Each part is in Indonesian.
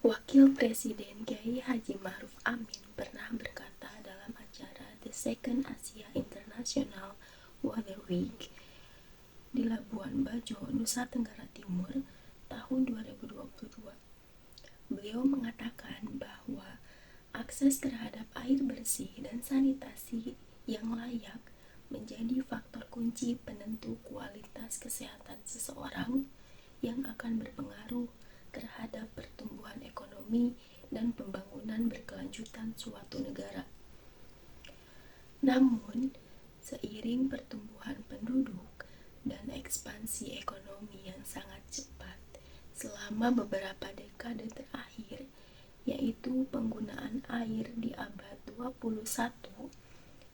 Wakil Presiden Kiai Haji Ma'ruf Amin pernah berkata dalam acara The Second Asia International Water Week di Labuan Bajo, Nusa Tenggara Timur tahun 2022. Beliau mengatakan bahwa akses terhadap air bersih dan sanitasi yang layak menjadi faktor kunci penentu kualitas kesehatan seseorang yang akan berpengaruh terhadap pertumbuhan ekonomi dan pembangunan berkelanjutan suatu negara. Namun, seiring pertumbuhan penduduk dan ekspansi ekonomi yang sangat cepat selama beberapa dekade terakhir, yaitu penggunaan air di abad 21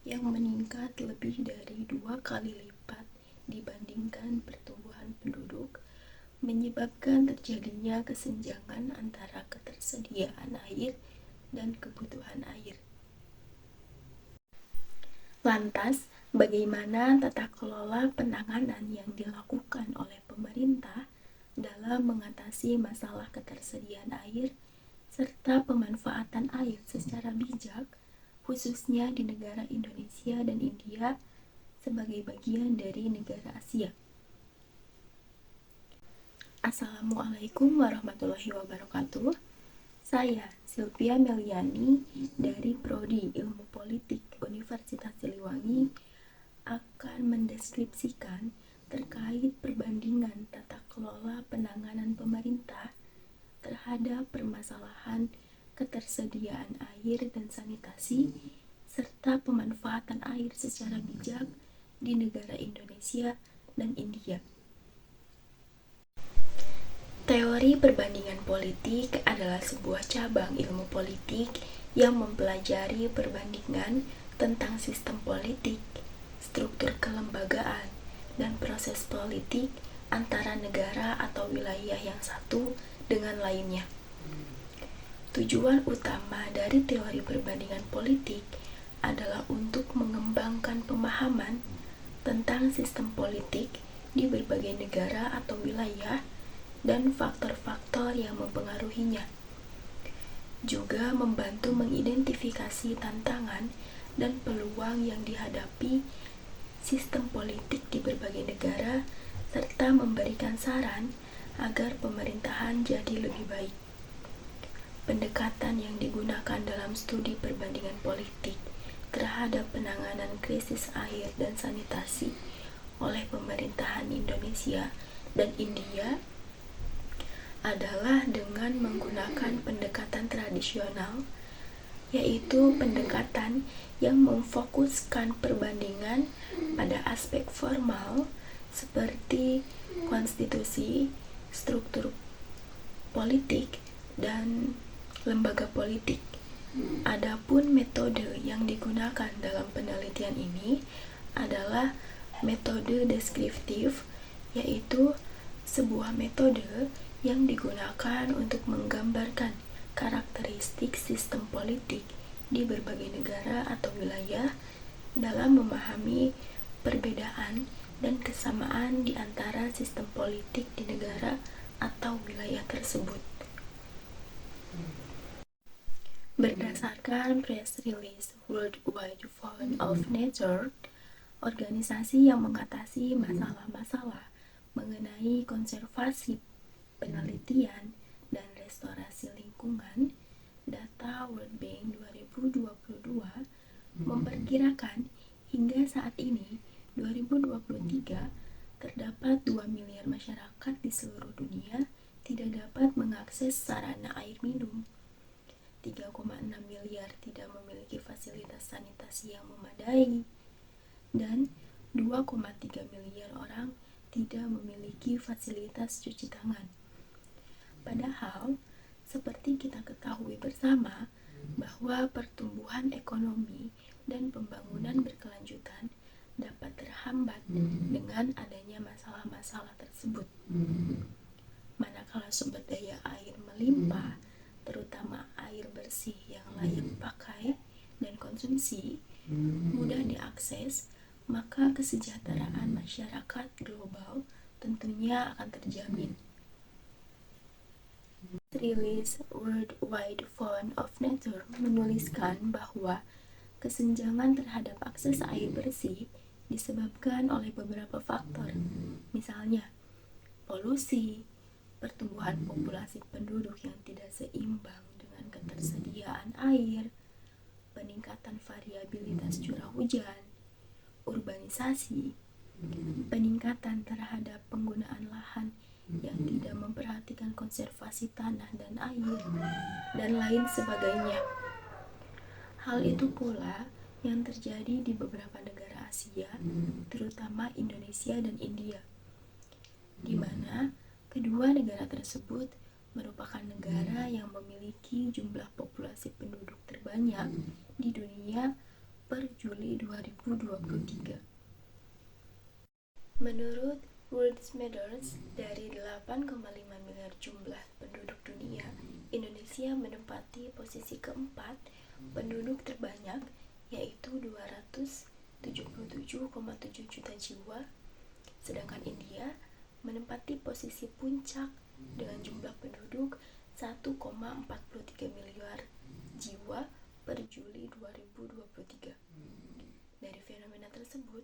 yang meningkat lebih dari 2 kali lipat dibandingkan pertumbuhan penduduk, menyebabkan terjadinya kesenjangan antara ketersediaan air dan kebutuhan air. Lantas, bagaimana tata kelola penanganan yang dilakukan oleh pemerintah dalam mengatasi masalah ketersediaan air serta pemanfaatan air secara bijak, khususnya di negara Indonesia dan India sebagai bagian dari negara Asia? Assalamualaikum warahmatullahi wabarakatuh. Saya Sylvia Meliani dari Prodi Ilmu Politik Universitas Siliwangi akan mendeskripsikan terkait perbandingan tata kelola penanganan pemerintah terhadap permasalahan ketersediaan air dan sanitasi serta pemanfaatan air secara bijak di negara Indonesia dan India. Teori perbandingan politik adalah sebuah cabang ilmu politik yang mempelajari perbandingan tentang sistem politik, struktur kelembagaan, dan proses politik antara negara atau wilayah yang satu dengan lainnya. Tujuan utama dari teori perbandingan politik adalah untuk mengembangkan pemahaman tentang sistem politik di berbagai negara atau wilayah dan faktor-faktor yang mempengaruhinya. Juga membantu mengidentifikasi tantangan dan peluang yang dihadapi sistem politik di berbagai negara serta memberikan saran agar pemerintahan jadi lebih baik. Pendekatan yang digunakan dalam studi perbandingan politik terhadap penanganan krisis air dan sanitasi oleh pemerintahan Indonesia dan India adalah dengan menggunakan pendekatan tradisional, yaitu pendekatan yang memfokuskan perbandingan pada aspek formal seperti konstitusi, struktur politik, dan lembaga politik. Adapun metode yang digunakan dalam penelitian ini adalah metode deskriptif, yaitu sebuah metode yang digunakan untuk menggambarkan karakteristik sistem politik di berbagai negara atau wilayah dalam memahami perbedaan dan kesamaan di antara sistem politik di negara atau wilayah tersebut. Berdasarkan press release World Wide Fund of Nature, organisasi yang mengatasi masalah-masalah mengenai konservasi, penelitian, dan restorasi lingkungan, data World Bank 2022 memperkirakan hingga saat ini 2023 terdapat 2 miliar masyarakat di seluruh dunia tidak dapat mengakses sarana air minum, 3,6 miliar tidak memiliki fasilitas sanitasi yang memadai, dan 2,3 miliar orang tidak memiliki fasilitas cuci tangan. Padahal, seperti kita ketahui bersama bahwa pertumbuhan ekonomi dan pembangunan berkelanjutan dapat terhambat dengan adanya masalah-masalah tersebut. Manakala sumber daya air melimpah, terutama air bersih yang layak pakai dan konsumsi, mudah diakses, maka kesejahteraan masyarakat global tentunya akan terjamin. Release World Wide Fund of Nature menuliskan bahwa kesenjangan terhadap akses air bersih disebabkan oleh beberapa faktor, misalnya polusi, pertumbuhan populasi penduduk yang tidak seimbang dengan ketersediaan air, peningkatan variabilitas curah hujan, urbanisasi, peningkatan terhadap penggunaan lahan yang tidak memperhatikan konservasi tanah dan air, dan lain sebagainya. Hal itu pula yang terjadi di beberapa negara Asia, terutama Indonesia dan India, di mana kedua negara tersebut merupakan negara yang memiliki jumlah populasi penduduk terbanyak di dunia per Juli 2023. Menurut Worldometers, dari 8,5 miliar jumlah penduduk dunia, Indonesia menempati posisi keempat penduduk terbanyak, yaitu 277,7 juta jiwa, sedangkan India menempati posisi puncak dengan jumlah penduduk 1,43 miliar jiwa per Juli 2023. Dari fenomena tersebut,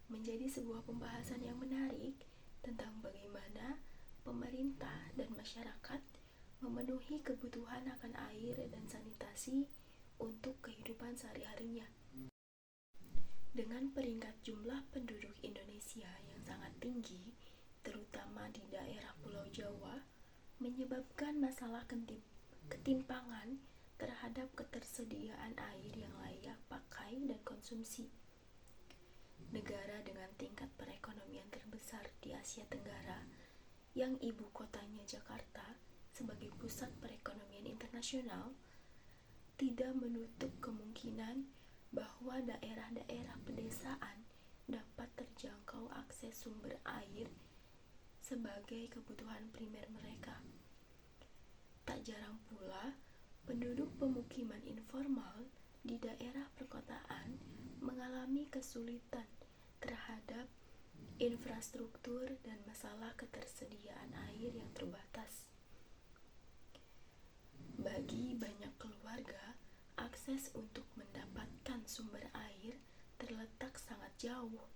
menjadi sebuah pembahasan yang menarik tentang bagaimana pemerintah dan masyarakat memenuhi kebutuhan akan air dan sanitasi untuk kehidupan sehari-harinya. Dengan peringkat jumlah penduduk Indonesia yang sangat tinggi, terutama di daerah Pulau Jawa, menyebabkan masalah ketimpangan terhadap ketersediaan air yang layak pakai dan konsumsi. Negara dengan tingkat perekonomian terbesar di Asia Tenggara, yang ibu kotanya Jakarta sebagai pusat perekonomian internasional, tidak menutup kemungkinan bahwa daerah-daerah pedesaan dapat terjangkau akses sumber air sebagai kebutuhan primer mereka. Tak jarang pula, penduduk pemukiman informal di daerah perkotaan mengalami kesulitan terhadap infrastruktur dan masalah ketersediaan air yang terbatas. Bagi banyak keluarga, akses untuk mendapatkan sumber air terletak sangat jauh,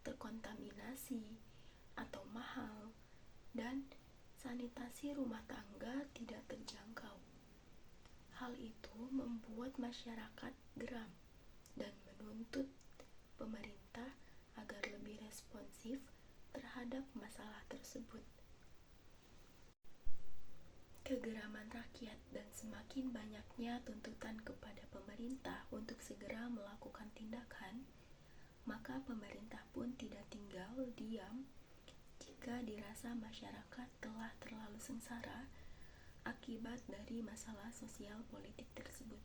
terkontaminasi, atau mahal, dan sanitasi rumah tangga tidak terjangkau. Hal itu membuat masyarakat geram dan menuntut pemerintah agar lebih responsif terhadap masalah tersebut. Kegeraman rakyat dan semakin banyaknya tuntutan kepada pemerintah untuk segera melakukan tindakan, maka pemerintah pun tidak tinggal diam jika dirasa masyarakat telah terlalu sengsara akibat dari masalah sosial politik tersebut.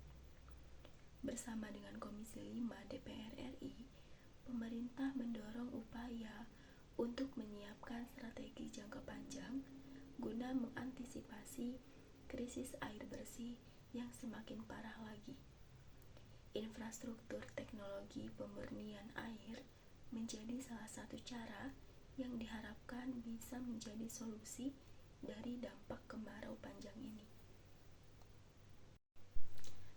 Bersama dengan Komisi 5 DPR RI, pemerintah mendorong upaya untuk menyiapkan strategi jangka panjang guna mengantisipasi krisis air bersih yang semakin parah lagi. Infrastruktur teknologi pemurnian air menjadi salah satu cara yang diharapkan bisa menjadi solusi dari dampak kemarau panjang ini.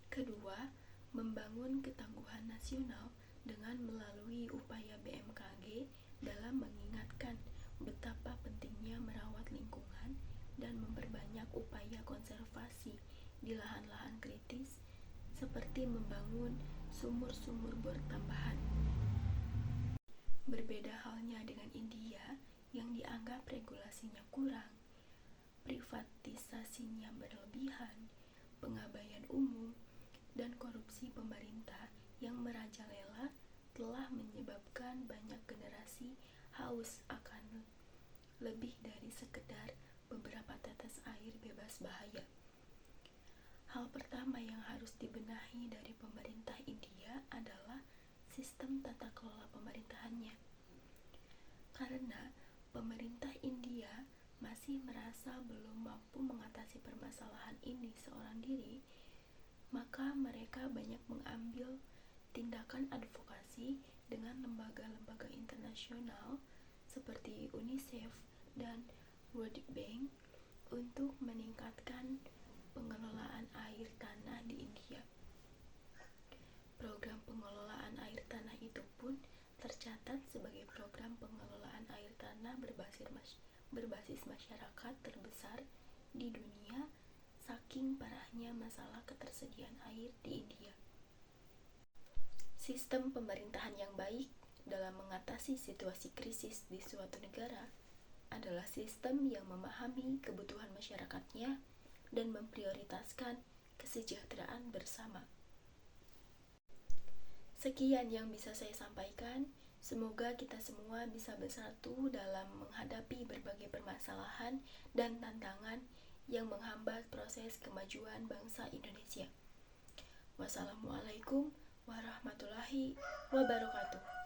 Kedua, membangun ketangguhan nasional dengan melalui upaya BMKG dalam mengingatkan betapa pentingnya merawat lingkungan dan memperbanyak upaya konservasi di lahan-lahan kritis seperti membangun sumur-sumur bor tambahan. Berbeda halnya dengan India yang dianggap regulasinya kurang, privatisasinya berlebihan, pengabaian umum, dan korupsi pemerintah yang merajalela telah menyebabkan banyak generasi haus akan lebih dari sekedar beberapa tetes air bebas bahaya. Hal pertama yang harus dibenahi dari pemerintah India adalah sistem tata kelola pemerintahannya. Karena pemerintah India masih merasa belum mampu mengatasi permasalahan ini seorang diri, maka mereka banyak mengambil tindakan advokasi dengan lembaga-lembaga internasional seperti UNICEF dan World Bank untuk meningkatkan pengelolaan air tanah di India. Program pengelolaan air tanah itu pun tercatat sebagai program pengelolaan air tanah berbasis masyarakat terbesar di dunia saking parahnya masalah ketersediaan air di India. Sistem pemerintahan yang baik dalam mengatasi situasi krisis di suatu negara adalah sistem yang memahami kebutuhan masyarakatnya dan memprioritaskan kesejahteraan bersama. Sekian yang bisa saya sampaikan. Semoga kita semua bisa bersatu dalam menghadapi berbagai permasalahan dan tantangan yang menghambat proses kemajuan bangsa Indonesia. Wassalamualaikum warahmatullahi wabarakatuh.